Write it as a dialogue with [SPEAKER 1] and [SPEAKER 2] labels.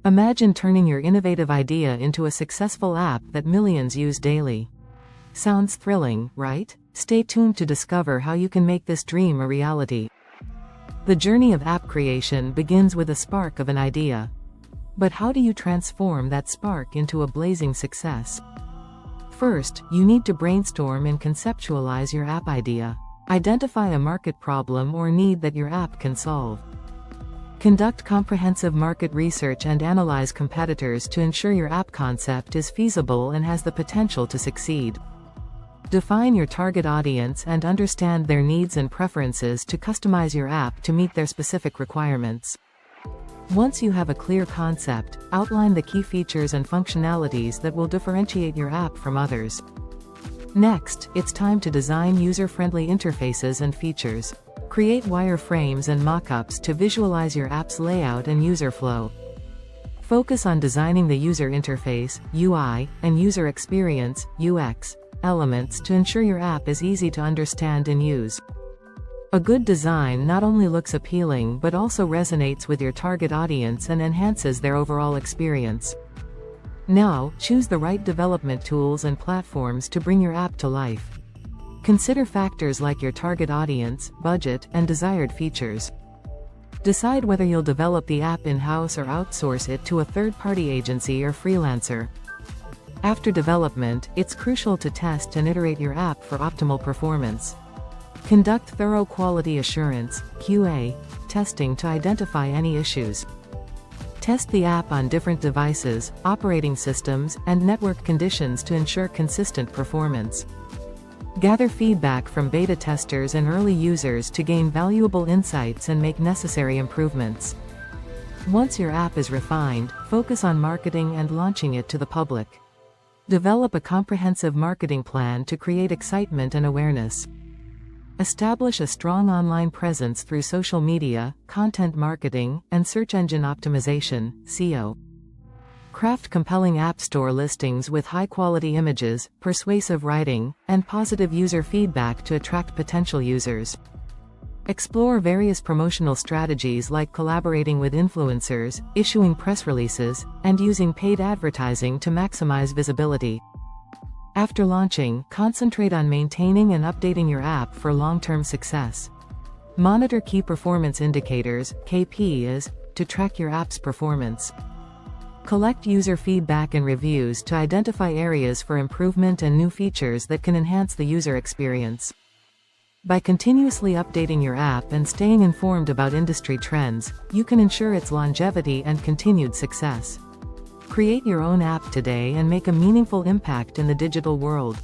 [SPEAKER 1] Imagine turning your innovative idea into a successful app that millions use daily. Sounds thrilling, right? Stay tuned to discover how you can make this dream a reality. The journey of app creation begins with a spark of an idea. But how do you transform that spark into a blazing success? First, you need to brainstorm and conceptualize your app idea. Identify a market problem or need that your app can solve. Conduct comprehensive market research and analyze competitors to ensure your app concept is feasible and has the potential to succeed. Define your target audience and understand their needs and preferences to customize your app to meet their specific requirements. Once you have a clear concept, outline the key features and functionalities that will differentiate your app from others. Next, it's time to design user-friendly interfaces and features. Create wireframes and mockups to visualize your app's layout and user flow. Focus on designing the user interface, UI, and user experience, UX, elements to ensure your app is easy to understand and use. A good design not only looks appealing but also resonates with your target audience and enhances their overall experience. Now, choose the right development tools and platforms to bring your app to life. Consider factors like your target audience, budget, and desired features. Decide whether you'll develop the app in-house or outsource it to a third-party agency or freelancer. After development, it's crucial to test and iterate your app for optimal performance. Conduct thorough quality assurance, QA, testing to identify any issues. Test the app on different devices, operating systems, and network conditions to ensure consistent performance. Gather feedback from beta testers and early users to gain valuable insights and make necessary improvements. Once your app is refined, focus on marketing and launching it to the public. Develop a comprehensive marketing plan to create excitement and awareness. Establish a strong online presence through social media, content marketing, and search engine optimization, SEO. Craft compelling App Store listings with high-quality images, persuasive writing, and positive user feedback to attract potential users. Explore various promotional strategies like collaborating with influencers, issuing press releases, and using paid advertising to maximize visibility. After launching, concentrate on maintaining and updating your app for long-term success. Monitor key performance indicators, KPIs, to track your app's performance. Collect user feedback and reviews to identify areas for improvement and new features that can enhance the user experience. By continuously updating your app and staying informed about industry trends, you can ensure its longevity and continued success. Create your own app today and make a meaningful impact in the digital world.